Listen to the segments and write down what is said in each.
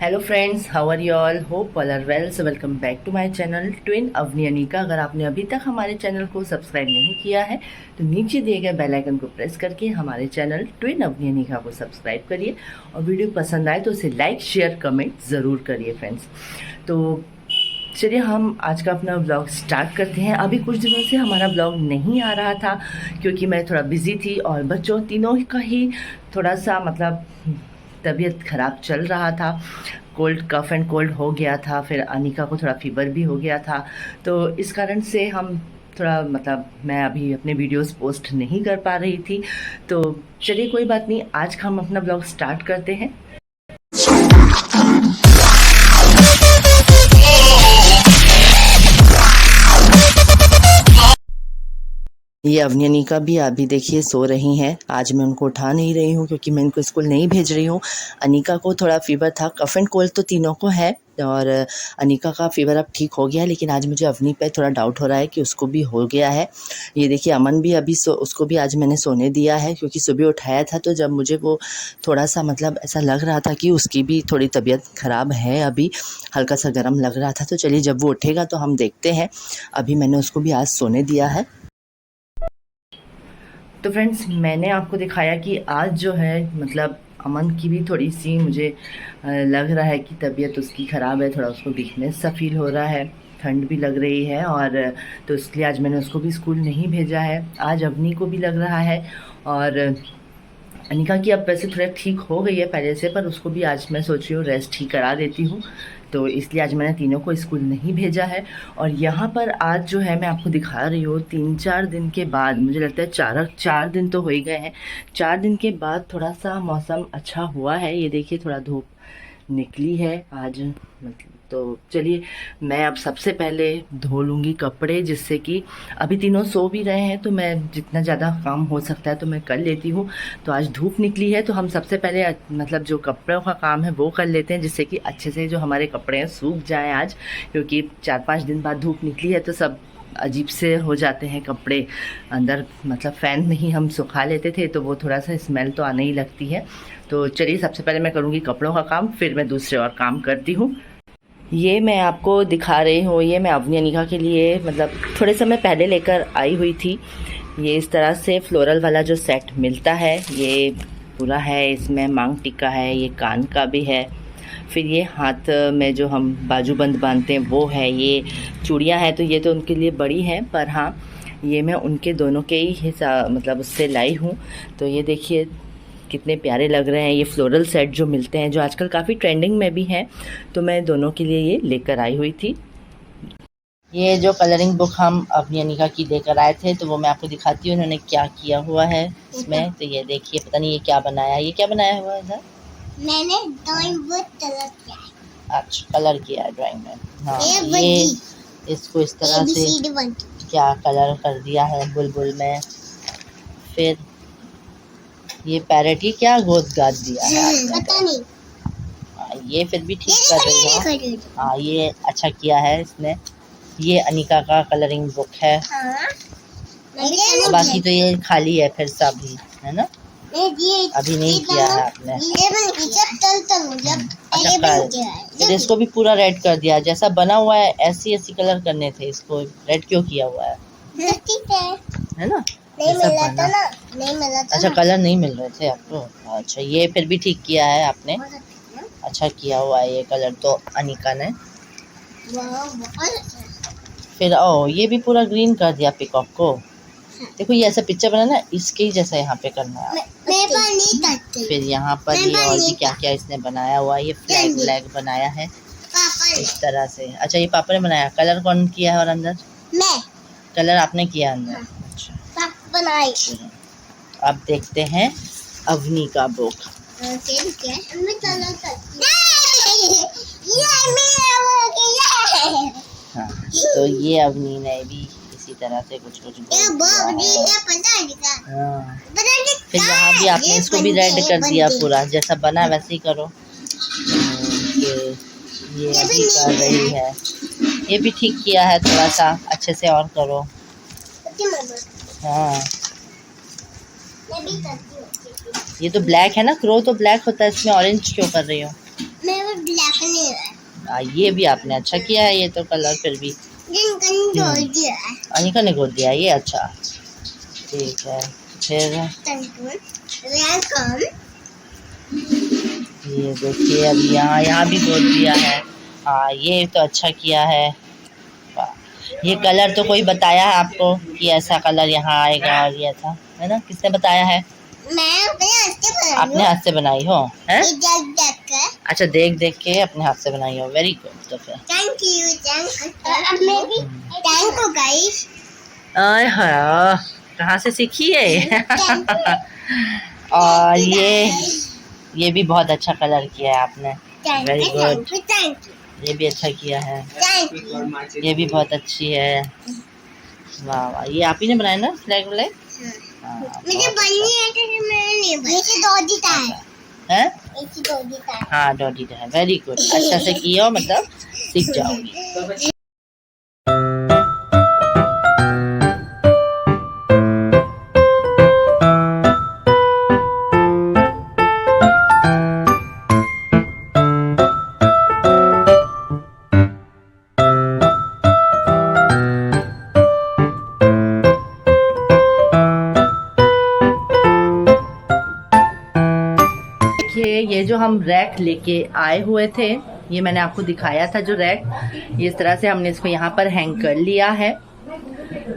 Hello friends, how are you all? Hope all are well. So welcome back to my channel twin Avani Anika. अगर आपने अभी तक हमारे channel को सब्सक्राइब नहीं किया है तो नीचे दिए गए बेल आइकन को प्रेस करके हमारे चैनल ट्विन अवनी अनीका को सब्सक्राइब करिए और वीडियो पसंद आए तो उसे लाइक शेयर कमेंट ज़रूर करिए फ्रेंड्स। तो चलिए हम आज का अपना ब्लॉग स्टार्ट करते हैं। अभी कुछ दिनों से हमारा ब्लॉग नहीं आ रहा था क्योंकि मैं थोड़ा बिज़ी थी और बच्चों तीनों का ही थोड़ा सा तबीयत ख़राब चल रहा था। कोल्ड कफ एंड कोल्ड हो गया था, फिर अनिका को थोड़ा फीवर भी हो गया था। तो इस कारण से हम थोड़ा मैं अभी अपने वीडियोस पोस्ट नहीं कर पा रही थी। तो चलिए कोई बात नहीं, आज हम अपना ब्लॉग स्टार्ट करते हैं। ये अवनी अनीका भी अभी देखिए सो रही हैं। आज मैं उनको उठा नहीं रही हूँ क्योंकि मैं इनको स्कूल नहीं भेज रही हूँ। अनीका को थोड़ा फीवर था, कफ एंड कोल्ड तो तीनों को है और अनीका का फीवर अब ठीक हो गया है, लेकिन आज मुझे अवनी पे थोड़ा डाउट हो रहा है कि उसको भी हो गया है। ये देखिए अमन भी अभी उसको भी आज मैंने सोने दिया है क्योंकि सुबह उठाया था तो जब मुझे वो थोड़ा सा ऐसा लग रहा था कि उसकी भी थोड़ी तबीयत ख़राब है, अभी हल्का सा गर्म लग रहा था। तो चलिए जब वो उठेगा तो हम देखते हैं। अभी मैंने उसको भी आज सोने दिया है। तो फ्रेंड्स, मैंने आपको दिखाया कि आज जो है अमन की भी थोड़ी सी मुझे लग रहा है कि तबीयत उसकी ख़राब है, थोड़ा उसको वीकनेस सा फील हो रहा है, ठंड भी लग रही है और तो इसलिए आज मैंने उसको भी स्कूल नहीं भेजा है। आज अवनी को भी लग रहा है और अनिका की अब वैसे थोड़ा ठीक हो गई है पहले से, पर उसको भी आज मैं सोच रही हूँ रेस्ट ही करा देती हूँ। तो इसलिए आज मैंने तीनों को स्कूल नहीं भेजा है। और यहाँ पर आज जो है मैं आपको दिखा रही हूँ 3-4 दिन के बाद, मुझे लगता है चार दिन तो हो ही गए हैं। 4 दिन के बाद थोड़ा सा मौसम अच्छा हुआ है। ये देखिए थोड़ा धूप निकली है आज। तो चलिए मैं अब सबसे पहले धो लूँगी कपड़े, जिससे कि अभी तीनों सो भी रहे हैं तो मैं जितना ज़्यादा काम हो सकता है तो मैं कर लेती हूँ। तो आज धूप निकली है तो हम सबसे पहले जो कपड़ों का काम है वो कर लेते हैं, जिससे कि अच्छे से जो हमारे कपड़े हैं सूख जाएँ आज, क्योंकि 4-5 दिन बाद धूप निकली है तो सब अजीब से हो जाते हैं कपड़े। अंदर फ़ैन में ही हम सुखा लेते थे तो वो थोड़ा सा स्मेल तो आने ही लगती है। तो चलिए सबसे पहले मैं करूँगी कपड़ों का काम, फिर मैं दूसरे और काम करती हूँ। ये मैं आपको दिखा रही हूँ, ये मैं अवनी अनीका के लिए थोड़े समय पहले लेकर आई हुई थी। ये इस तरह से फ्लोरल वाला जो सेट मिलता है ये पूरा है, इसमें मांग टिक्का है, ये कान का भी है, फिर ये हाथ में जो हम बाजूबंद बांधते हैं वो है, ये चूड़ियाँ हैं। तो ये तो उनके लिए बड़ी हैं, पर हाँ ये मैं उनके दोनों के ही उससे लाई हूँ। तो ये देखिए कितने प्यारे लग रहे हैं। ये फ्लोरल सेट जो मिलते हैं, जो आजकल काफ़ी ट्रेंडिंग में भी हैं, तो मैं दोनों के लिए ये लेकर आई हुई थी। ये जो कलरिंग बुक हम अपनी अनीका की लेकर आए थे तो वो मैं आपको दिखाती हूँ उन्होंने क्या किया हुआ है इसमें। तो ये देखिए, पता नहीं ये क्या बनाया है, ये क्या बनाया हुआ है इधर? मैंने ड्राइंग बुक कलर किया है। अच्छा, कलर किया है ड्राइंग में। हाँ, ये इसको इस तरह से क्या कलर कर दिया है बुलबुल में। फिर ये पैरेट ही क्या गोद गाद दिया है पता नहीं। ये फिर भी ठीक कर रही है। हाँ, ये अच्छा किया है इसने। ये अनीका का कलरिंग बुक है। हाँ। बाकी तो ये खाली है फिर सभी, है ना? अभी नहीं किया है आपने। अच्छा कर, फिर इसको भी पूरा रेड कर दिया, जैसा बना हुआ है ऐसी कलर करने थे। इसको रेड क्यों किया हुआ है? है ना? नहीं मिला था ना, नहीं मिला था। अच्छा, कलर नहीं मिल रहे थे आपको? अच्छा, ये फिर भी ठीक किया है आपने, अच्छा किया हुआ है ये कलर तो अनीका ने। फिर ये भी पूरा ग्रीन कर दिया पिकॉक को। देखो ये ऐसा पिक्चर बना ना, इसके ही जैसा यहाँ पे करना है। फिर यहाँ पर ये और भी क्या क्या इसने बनाया हुआ है। ये फ्लैग बनाया है इस तरह से। अच्छा, ये पापा ने बनाया। कलर कौन किया है? और अंदर मैं कलर आपने किया अंदर? अच्छा, अब देखते हैं अवनी का बुक। हाँ, तो ये अवनी ने भी इसी तरह से कुछ हाँ। फिर यहाँ भी आपने इसको भी रेड कर दिया पूरा, जैसा बना वैसे ही करो। ये अभी कर रही है, ये भी ठीक किया है, थोड़ा सा अच्छे से और करो। हाँ, ये तो ब्लैक है ना, क्रो तो ब्लैक होता है, इसमें ऑरेंज क्यों कर रही हो? ब्लैक नहीं है। ये भी आपने अच्छा किया है, ये तो कलर फिर भी जिनका जोड़ दिया है। अनिका ने गोद दिया ये, अच्छा ठीक है। फिर वेलकम। ये देखिए अब यहाँ भी गोद दिया है। हाँ ये तो अच्छा किया है। ये कलर तो कोई बताया है आपको कि ऐसा कलर यहाँ आएगा, और ये था है ना, किसने बताया है? मैं अपने हाथ से बनाई हूँ। अपने हाथ से बनाई हो हैं? देख के। अच्छा देख के अपने हाथ से बनाई हो, वेरी गुड। तो फिर थैंक यू गाइस। आय हाँ, कहाँ से सीखी है? और ये भी बहुत अच्छा कलर किया है आपने, वेरी गुड। ये भी अच्छा किया है, ये भी बहुत अच्छी है। वाह वाह, ये आप ही ने बनाया ना फ्लैग व्लैग? मुझे बननी है तो मैं नहीं बनी। इसे दो देता है। इसे दो देता है। हाँ डॉडी है, वेरी गुड। अच्छा से किया हो, मतलब सीख जाओगी। ये जो हम रैक लेके आए हुए थे, ये मैंने आपको दिखाया था जो रैक, इस तरह से हमने इसको यहाँ पर हैंग कर लिया है।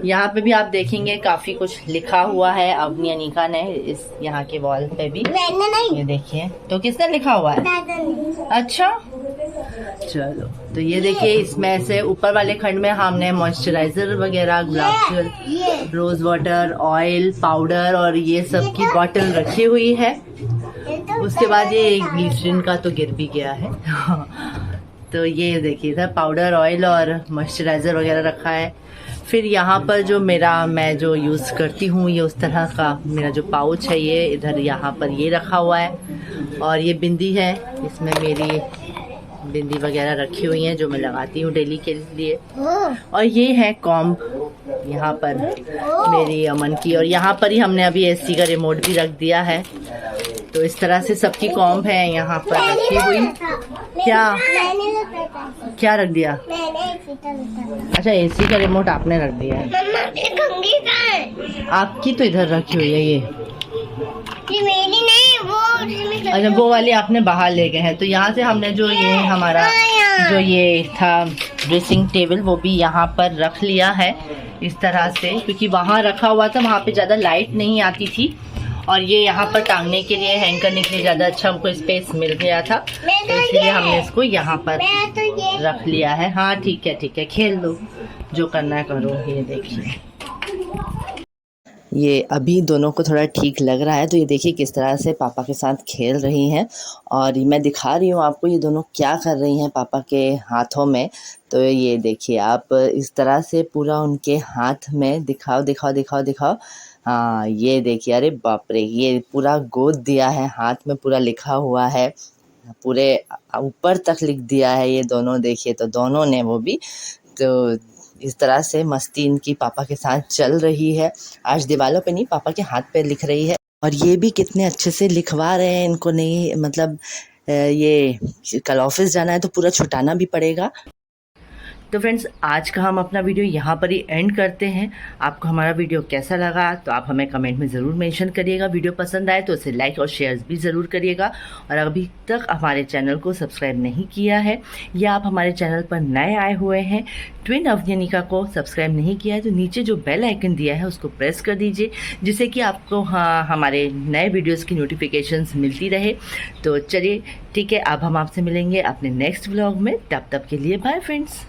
यहाँ पे भी आप देखेंगे काफी कुछ लिखा हुआ है अपनी अनिका ने, इस यहाँ के वॉल पे भी नहीं। ये देखिए, तो किसने लिखा हुआ है? अच्छा चलो, तो ये देखिए इसमें से ऊपर वाले खंड में हमने मॉइस्चराइजर वगैरह, गुलाब जल, रोज वाटर, ऑयल, पाउडर और ये सब की बॉटल रखी हुई है। उसके बाद ये ग्लिसरीन का तो गिर भी गया है। तो ये देखिए इधर पाउडर, ऑयल और मॉइस्चराइजर वगैरह रखा है। फिर यहाँ पर जो मैं जो यूज़ करती हूँ, ये उस तरह का मेरा जो पाउच है, ये इधर यहाँ पर ये रखा हुआ है। और ये बिंदी है, इसमें मेरी बिंदी वगैरह रखी हुई है जो मैं लगाती हूँ डेली के लिए। और ये है कॉम्ब यहाँ पर मेरी अमन की, और यहाँ पर ही हमने अभी एसी का रिमोट भी रख दिया है। तो इस तरह से सबकी कॉम्ब है यहाँ पर रखी हुई। क्या रख दिया? अच्छा एसी का रिमोट आपने रख दिया है। आपकी तो इधर रखी हुई है ये मेरी नहीं, वो अच्छा वो वाली आपने बाहर ले गए हैं। तो यहाँ से हमने जो ये हमारा जो ये था ड्रेसिंग टेबल, वो भी यहाँ पर रख लिया है इस तरह से, क्योंकि वहाँ रखा हुआ था, वहाँ पे ज़्यादा लाइट नहीं आती थी और ये यहाँ पर टांगने के लिए, हैंग करने के लिए ज़्यादा अच्छा हमको स्पेस मिल गया था, तो इसलिए हमने इसको यहाँ पर रख लिया है। हाँ ठीक है, खेल लो, जो करना है करो। ये देखिए ये अभी दोनों को थोड़ा ठीक लग रहा है, तो ये देखिए किस तरह से पापा के साथ खेल रही हैं। और मैं दिखा रही हूँ आपको ये दोनों क्या कर रही हैं पापा के हाथों में। तो ये देखिए आप इस तरह से पूरा उनके हाथ में दिखाओ। हाँ ये देखिए, अरे बाप रे, ये पूरा गोद दिया है, हाथ में पूरा लिखा हुआ है, पूरे ऊपर तक लिख दिया है ये दोनों। देखिए तो दोनों ने वो भी, तो इस तरह से मस्ती इनकी पापा के साथ चल रही है। आज दीवारों पे नहीं, पापा के हाथ पे लिख रही है। और ये भी कितने अच्छे से लिखवा रहे हैं, इनको नहीं मतलब ये कल ऑफिस जाना है तो पूरा छुटाना भी पड़ेगा। तो फ्रेंड्स आज का हम अपना वीडियो यहाँ पर ही एंड करते हैं। आपको हमारा वीडियो कैसा लगा तो आप हमें कमेंट में ज़रूर मेंशन करिएगा। वीडियो पसंद आए तो उसे लाइक और शेयर भी ज़रूर करिएगा। और अभी तक हमारे चैनल को सब्सक्राइब नहीं किया है या आप हमारे चैनल पर नए आए हुए हैं, ट्विन अवनिका को सब्सक्राइब नहीं किया है, तो नीचे जो बेल आइकन दिया है उसको प्रेस कर दीजिए, जिससे कि आपको हमारे नए वीडियोज़ की नोटिफिकेशंस मिलती रहे। तो चलिए ठीक है, अब हम आपसे मिलेंगे अपने नेक्स्ट व्लॉग में। तब तक के लिए बाय फ्रेंड्स।